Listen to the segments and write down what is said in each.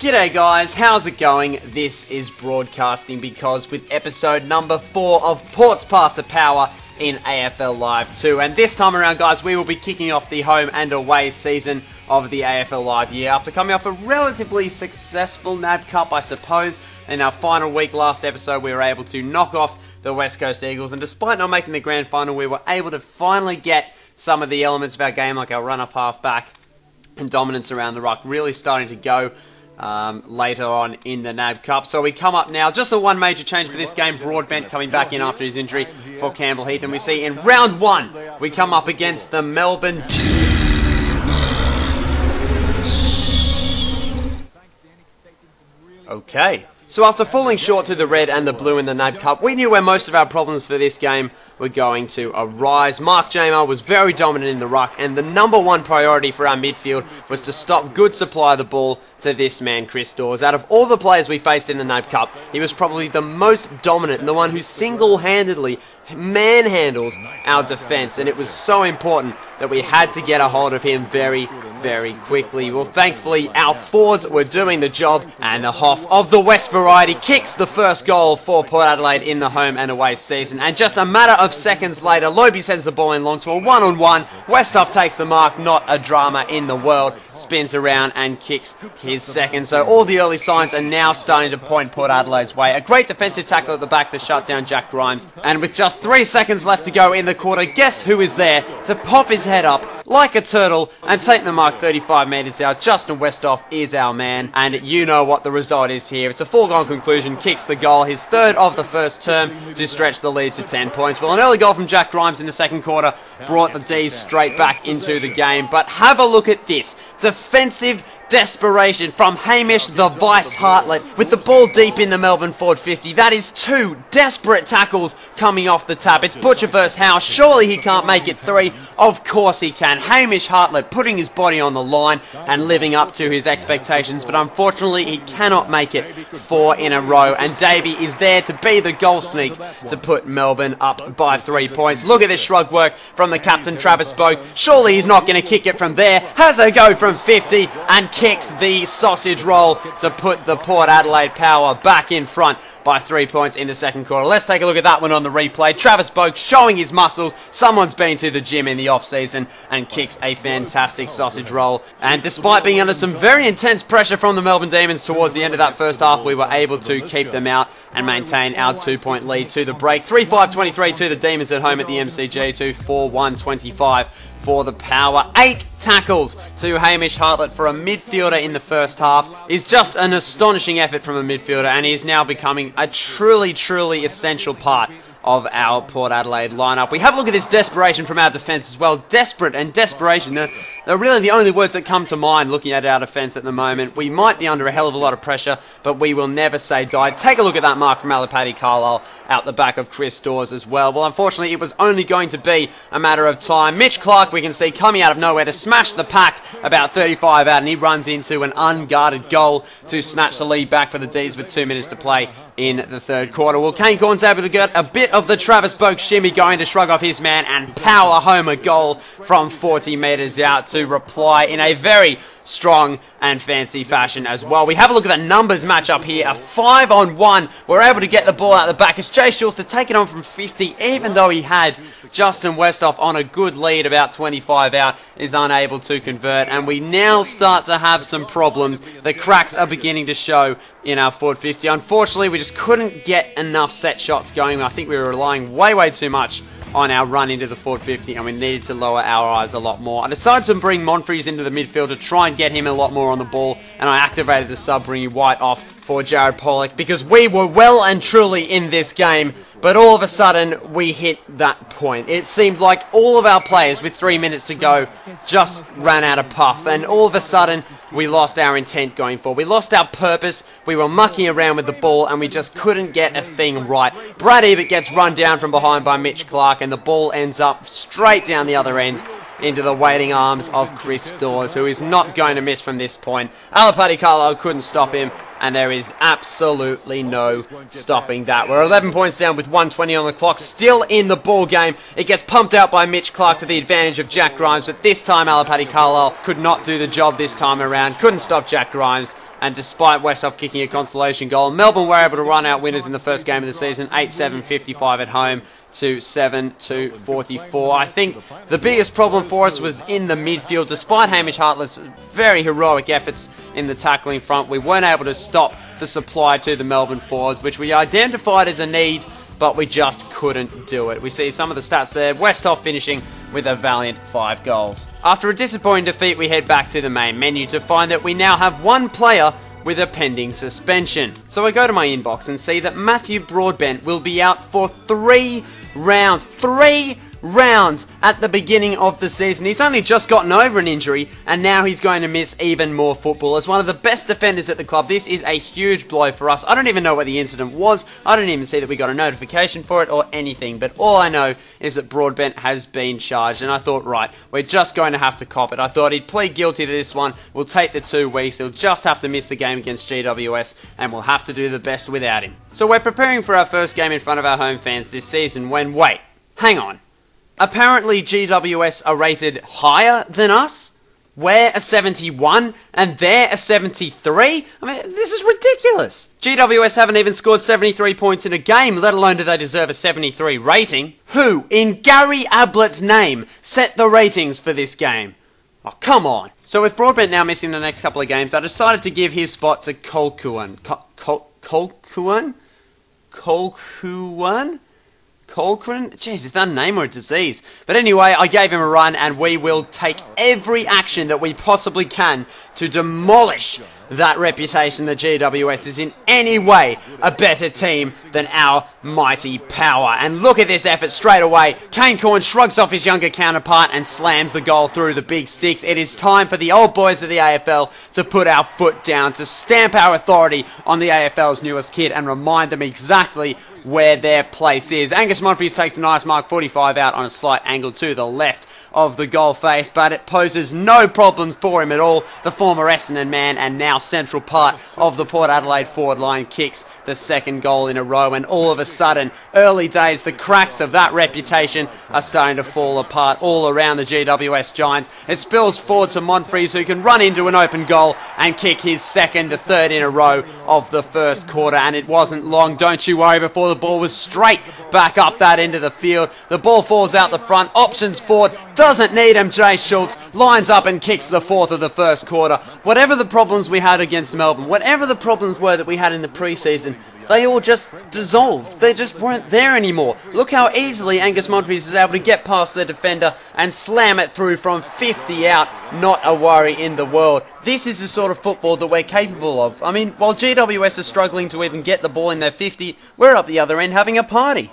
G'day guys, how's it going? This is Broadcasting Because with episode number 4 of Port's Path to Power in AFL Live 2. And this time around guys, we will be kicking off the home and away season of the AFL Live year after coming off a relatively successful NAB Cup, I suppose. In our final week last episode, we were able to knock off the West Coast Eagles, and despite not making the grand final, we were able to finally get some of the elements of our game, like our run-up half-back and dominance around the ruck, really starting to go later on in the NAB Cup. So we come up now, just the one major change for this game, Broadbent coming back in after his injury for Campbell Heath, and we see in round 1, we come up against the Melbourne... Okay. So after falling short to the red and the blue in the NAB Cup, we knew where most of our problems for this game were going to arise. Mark Jamar was very dominant in the ruck, and the number one priority for our midfield was to stop good supply of the ball to this man, Chris Dawes. Out of all the players we faced in the NAB Cup, he was probably the most dominant and the one who single-handedly manhandled our defence, and it was so important that we had to get a hold of him very quickly. Well, thankfully, our forwards were doing the job, and the Hoff of the West variety kicks the first goal for Port Adelaide in the home and away season. And just a matter of seconds later, Lobe sends the ball in long to a one-on-one. Westhoff takes the mark, not a drama in the world, spins around and kicks his second. So all the early signs are now starting to point Port Adelaide's way. A great defensive tackle at the back to shut down Jack Grimes. And with just 3 seconds left to go in the quarter, guess who is there to pop his head up like a turtle and take the mark 35 metres out? Justin Westhoff is our man, and you know what the result is here. It's a foregone conclusion, kicks the goal, his third of the first term, to stretch the lead to 10 points. Well, an early goal from Jack Grimes in the second quarter brought the D's straight back into the game. But have a look at this. Defensive desperation from Hamish the Vice Hartlett with the ball deep in the Melbourne forward 50. That is 2 desperate tackles coming off the tap. It's Butcher versus Howe. Surely he can't make it 3. Of course he can. Hamish Hartlett putting his body on the line and living up to his expectations, but unfortunately he cannot make it 4 in a row, and Davey is there to be the goal sneak to put Melbourne up by 3 points. Look at this shrug work from the captain, Travis Boak. Surely he's not going to kick it from there. Has a go from 50 and kicks the sausage roll to put the Port Adelaide Power back in front by 3 points in the second quarter. Let's take a look at that one on the replay. Travis Boak showing his muscles. Someone's been to the gym in the off-season and kicks a fantastic sausage roll. And despite being under some very intense pressure from the Melbourne Demons towards the end of that first half, we were able to keep them out and maintain our 2-point lead to the break. 3-5-23 to the Demons at home at the MCG to 4-1-25 for the Power. 8 tackles to Hamish Hartlett for a midfielder in the first half is just an astonishing effort from a midfielder, and he is now becoming a truly essential part of our Port Adelaide lineup. We have a look at this desperation from our defence as well. Desperate and desperation. They're really the only words that come to mind looking at our defence at the moment. We might be under a hell of a lot of pressure, but we will never say die. Take a look at that mark from Alipati Carlisle out the back of Chris Dawes as well. Well, unfortunately, it was only going to be a matter of time. Mitch Clark, we can see, coming out of nowhere to smash the pack about 35 out, and he runs into an unguarded goal to snatch the lead back for the D's with 2 minutes to play in the third quarter. Well, Kane Corn's able to get a bit of the Travis Boak shimmy going to shrug off his man and power home a goal from 40 metres out to reply in a very strong and fancy fashion as well. We have a look at that numbers match up here. A 5-on-1. We're able to get the ball out the back. It's Jay Schultz to take it on from 50, even though he had Justin Westhoff on a good lead about 25 out, is unable to convert, and we now start to have some problems. The cracks are beginning to show in our forward 50. Unfortunately, we just couldn't get enough set shots going. I think we were relying way too much on our run into the forward 50, and we needed to lower our eyes a lot more. I decided to bring Monfries into the midfield to try and get him a lot more on the ball, and I activated the sub, bringing White off for Jared Pollock, because we were well and truly in this game, but all of a sudden we hit that point. It seemed like all of our players with 3 minutes to go just ran out of puff, and all of a sudden we lost our intent going forward. We lost our purpose. We were mucking around with the ball, and we just couldn't get a thing right. Brad Ebert gets run down from behind by Mitch Clark, and the ball ends up straight down the other end into the waiting arms of Chris Dawes, who is not going to miss from this point. Alipati Carlisle couldn't stop him, and there is absolutely no stopping that. We're 11 points down with 1:20 on the clock, still in the ball game. It gets pumped out by Mitch Clark to the advantage of Jack Grimes, but this time Alipati Carlisle could not do the job this time around, couldn't stop Jack Grimes, And despite Westhoff kicking a consolation goal, Melbourne were able to run out winners in the first game of the season, 8-7-55 at home to 7-2-44. I think the biggest problem for us was in the midfield. Despite Hamish Hartley's very heroic efforts in the tackling front, we weren't able to stop the supply to the Melbourne forwards, which we identified as a need, but we just couldn't do it. We see some of the stats there. Westhoff finishing with a valiant 5 goals. After a disappointing defeat, we head back to the main menu to find that we now have one player with a pending suspension. So I go to my inbox and see that Matthew Broadbent will be out for 3 rounds. 3 rounds at the beginning of the season. He's only just gotten over an injury, and now he's going to miss even more football. As one of the best defenders at the club, this is a huge blow for us. I don't even know what the incident was. I don't even see that we got a notification for it or anything, but all I know is that Broadbent has been charged, and I thought, right, we're just going to have to cop it. I thought he'd plead guilty to this one. We'll take the 2 weeks. He'll just have to miss the game against GWS, and we'll have to do the best without him. So we're preparing for our first game in front of our home fans this season when, wait, hang on. Apparently GWS are rated higher than us. We're a 71 and they're a 73. I mean, this is ridiculous. GWS haven't even scored 73 points in a game, let alone do they deserve a 73 rating. Who, in Gary Ablett's name, set the ratings for this game? Oh, come on. So with Broadbent now missing the next couple of games, I decided to give his spot to Colquhoun. Colquhoun? Colquhoun? Jeez, is that a name or a disease? But anyway, I gave him a run, and we will take every action that we possibly can to demolish that reputation that GWS is in any way a better team than our mighty Power. And look at this effort straight away. Kane Corn shrugs off his younger counterpart and slams the goal through the big sticks. It is time for the old boys of the AFL to put our foot down, to stamp our authority on the AFL's newest kid and remind them exactly where their place is. Angus Monfries takes a nice mark 45 out on a slight angle to the left of the goal face, but it poses no problems for him at all. The former Essendon man and now central part of the Port Adelaide forward line kicks the second goal in a row, and all of a sudden, early days, the cracks of that reputation are starting to fall apart all around the GWS Giants. It spills forward to Monfries, who can run into an open goal and kick his second, the third in a row of the first quarter, and it wasn't long, don't you worry, before the ball was straight back up that end of the field. The ball falls out the front, options forward, doesn't need him. Jay Schultz lines up and kicks the fourth of the first quarter. Whatever the problems we had against Melbourne, whatever the problems were that we had in the pre-season, they all just dissolved. They just weren't there anymore. Look how easily Angus Monfries is able to get past the defender and slam it through from 50 out. Not a worry in the world. This is the sort of football that we're capable of. I mean, while GWS is struggling to even get the ball in their 50, we're up the other end having a party.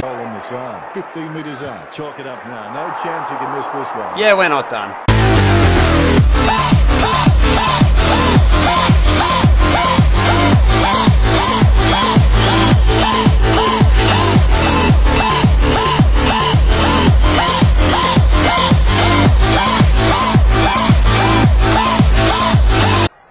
On the side, 15 metres out. Chalk it up now. No chance he can miss this one. Yeah, we're not done.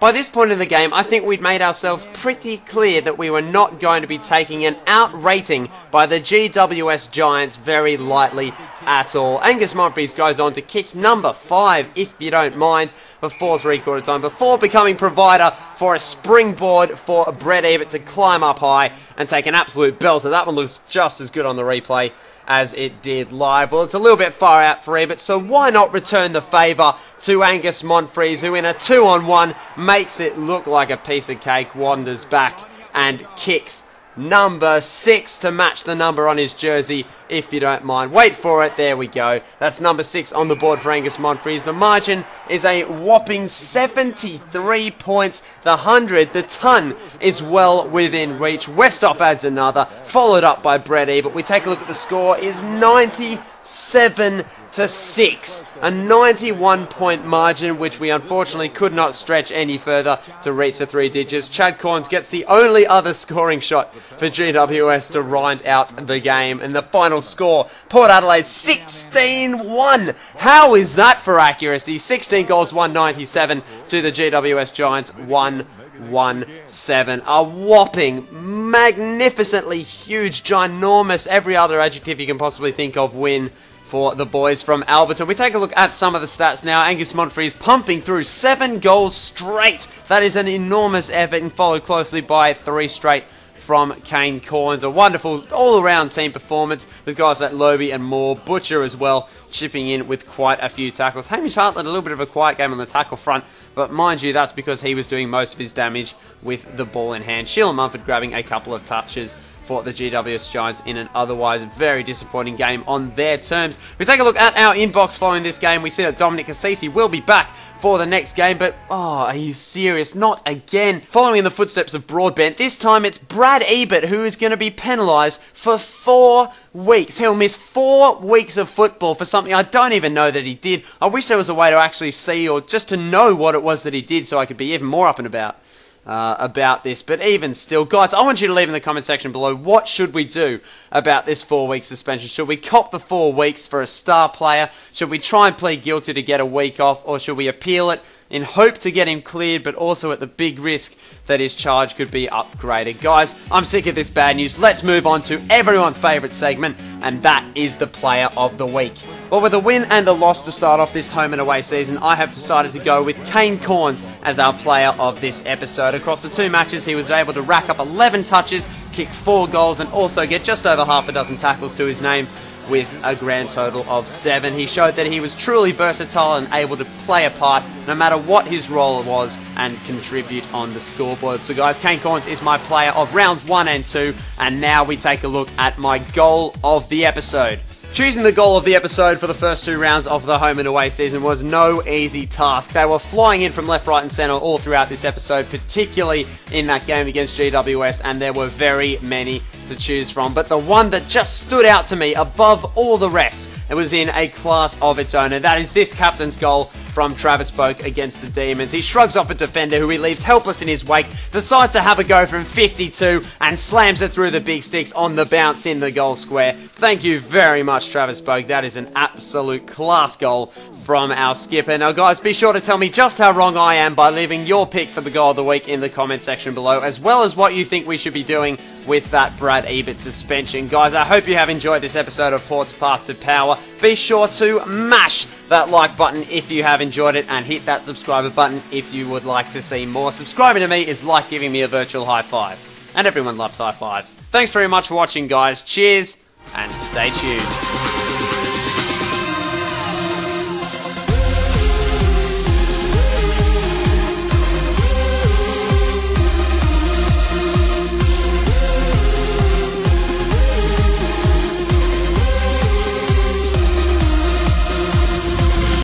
By this point in the game, I think we'd made ourselves pretty clear that we were not going to be taking an out-rating by the GWS Giants very lightly at all. Angus Monfries goes on to kick number 5, if you don't mind, before three-quarter time, before becoming provider for a springboard for Brett Ebert to climb up high and take an absolute belter. That one looks just as good on the replay as it did live. Well, it's a little bit far out for Ebert, so why not return the favour to Angus Monfries, who in a 2-on-1 makes it look like a piece of cake, wanders back and kicks number 6 to match the number on his jersey, if you don't mind. Wait for it, there we go. That's number 6 on the board for Angus Monfries. The margin is a whopping 73 points. The 100, the ton, is well within reach. Westhoff adds another, followed up by Brett Ebert. We take a look at the score, is 97 to 6. A 91-point margin, which we unfortunately could not stretch any further to reach the 3 digits. Chad Corns gets the only other scoring shot for GWS to round out the game. And the final score, Port Adelaide 16-1. How is that for accuracy? 16 goals, 197 to the GWS Giants, 1 2-1-7. A whopping, magnificently huge, ginormous, every other adjective you can possibly think of win for the boys from Alberton. We take a look at some of the stats now. Angus Montfrey is pumping through 7 goals straight. That is an enormous effort, and followed closely by 3 straight from Kane Corns. A wonderful all-around team performance with guys like Lobe and Moore, Butcher as well, chipping in with quite a few tackles. Hamish Hartland, a little bit of a quiet game on the tackle front, but mind you, that's because he was doing most of his damage with the ball in hand. Sheila Mumford grabbing a couple of touches for the GWS Giants in an otherwise very disappointing game on their terms. We take a look at our inbox following this game. We see that Dominic Cassisi will be back for the next game, but oh, are you serious? Not again. Following in the footsteps of Broadbent, this time it's Brad Ebert who is going to be penalised for 4 weeks. He'll miss 4 weeks of football for something I don't even know that he did. I wish there was a way to actually see or just to know what it was that he did so I could be even more up and about this. But even still, guys, I want you to leave in the comment section below, what should we do about this 4-week suspension? Should we cop the 4 weeks for a star player? Should we try and plead guilty to get a week off? Or should we appeal it in hope to get him cleared, but also at the big risk that his charge could be upgraded? Guys, I'm sick of this bad news. Let's move on to everyone's favourite segment, and that is the Player of the Week. Well, with a win and a loss to start off this home and away season, I have decided to go with Kane Corns as our player of this episode. Across the 2 matches, he was able to rack up 11 touches, kick 4 goals, and also get just over half a dozen tackles to his name with a grand total of 7. He showed that he was truly versatile and able to play a part no matter what his role was and contribute on the scoreboard. So guys, Kane Corns is my player of rounds 1 and 2, and now we take a look at my goal of the episode. Choosing the goal of the episode for the first 2 rounds of the home and away season was no easy task. They were flying in from left, right and centre all throughout this episode, particularly in that game against GWS, and there were very many to choose from. But the one that just stood out to me above all the rest, it was in a class of its own, and that is this captain's goal from Travis Boak against the Demons. He shrugs off a defender who he leaves helpless in his wake, decides to have a go from 52 and slams it through the big sticks on the bounce in the goal square. Thank you very much, Travis Boak. That is an absolute class goal from our skipper. Now guys, be sure to tell me just how wrong I am by leaving your pick for the goal of the week in the comment section below, as well as what you think we should be doing with that Brad Ebert suspension. Guys, I hope you have enjoyed this episode of Port's Path to Power. Be sure to mash that like button if you have enjoyed it, and hit that subscriber button if you would like to see more. Subscribing to me is like giving me a virtual high five, and everyone loves high fives. Thanks very much for watching, guys. Cheers, and stay tuned.